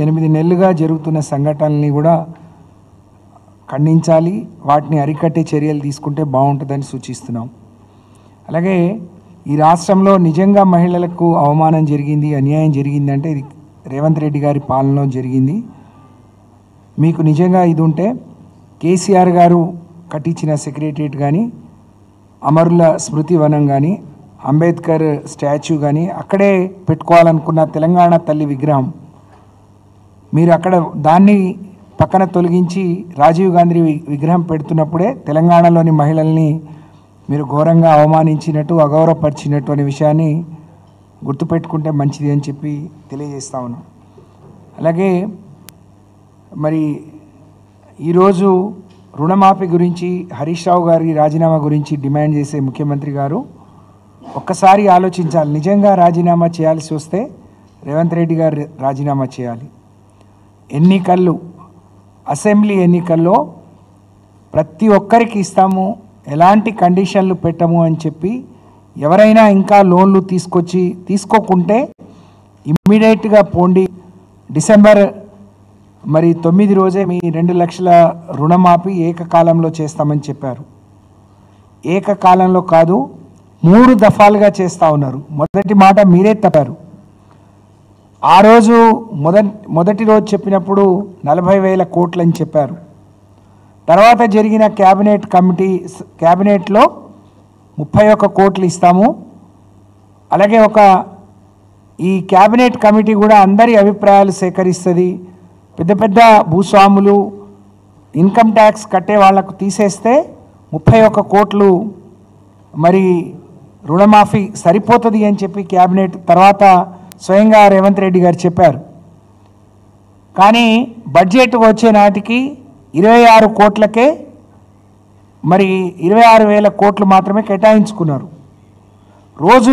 8 నెలలుగా జరుగుతున్న సంఘటనల్ని కూడా ఖండించాలి, వాటిని అరికట్టే చర్యలు తీసుకుంటే బాగుంటుందని సూచిస్తున్నాం. అలాగే ఈ రాష్ట్రంలో నిజంగా మహిళలకు అవమానం జరిగింది, అన్యాయం జరిగిందంటే ఇది రేవంత్ రెడ్డి గారి పాలనలో జరిగింది. మీకు నిజంగా ఇది ఉంటే కేసీఆర్ గారు కట్టించిన సెక్రటరియట్ కానీ, అమరుల స్మృతి వనం కానీ, అంబేద్కర్ స్టాచ్యూ కానీ, అక్కడే పెట్టుకోవాలనుకున్న తెలంగాణ తల్లి విగ్రహం మీరు అక్కడ దాన్ని పక్కన తొలగించి రాజీవ్ గాంధీ విగ్రహం పెడుతున్నప్పుడే తెలంగాణలోని మహిళల్ని మీరు ఘోరంగా అవమానించినట్టు, అగౌరవపరిచినట్టు అనే విషయాన్ని గుర్తుపెట్టుకుంటే మంచిది అని చెప్పి తెలియజేస్తా ఉన్నాం. అలాగే మరి ఈరోజు రుణమాఫీ గురించి, హరీష్ రావు గారి రాజీనామా గురించి డిమాండ్ చేసే ముఖ్యమంత్రి గారు ఒక్కసారి ఆలోచించాలి. నిజంగా రాజీనామా చేయాల్సి వస్తే రేవంత్ రెడ్డి గారు రాజీనామా చేయాలి. ఎన్నికల్లో, అసెంబ్లీ ఎన్నికల్లో ప్రతి ఒక్కరికి ఇస్తాము, ఎలాంటి కండిషన్లు పెట్టము అని చెప్పి ఎవరైనా ఇంకా లోన్లు తీసుకోకుంటే ఇమ్మీడియట్గా పోండి, డిసెంబర్ 9 రోజే మీ 2 లక్షల రుణమాఫీ ఏకకాలంలో చేస్తామని చెప్పారు. ఏకకాలంలో కాదు, 3 దఫాలుగా చేస్తూ ఉన్నారు. మొదటి మాట మీరే తప్పారు. ఆ రోజు మొదటి రోజు చెప్పినప్పుడు 40,000 కోట్లు అని చెప్పారు. తర్వాత జరిగిన క్యాబినెట్లో 31 కోట్లు ఇస్తాము. అలాగే ఈ క్యాబినెట్ కమిటీ కూడా అందరి అభిప్రాయాలు సేకరిస్తుంది. పెద్ద పెద్ద భూస్వాములు, ఇన్కమ్ ట్యాక్స్ కట్టే వాళ్లకు తీసేస్తే 31 కోట్లు రుణమాఫీ సరిపోతుంది అని చెప్పి క్యాబినెట్ తర్వాత స్వయంగా రేవంత్ రెడ్డి గారు చెప్పారు. కానీ బడ్జెట్ వచ్చే నాటికి 26 కోట్లకే 26,000 కోట్లు మాత్రమే కేటాయించుకున్నారు.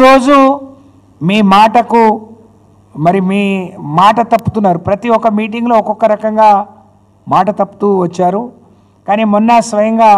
రోజు మీ మాటకు మీ మాట తప్పుతున్నారు. ప్రతి ఒక్క మీటింగ్లో ఒక్కొక్క రకంగా మాట తప్పుతూ వచ్చారు. కానీ మొన్న స్వయంగా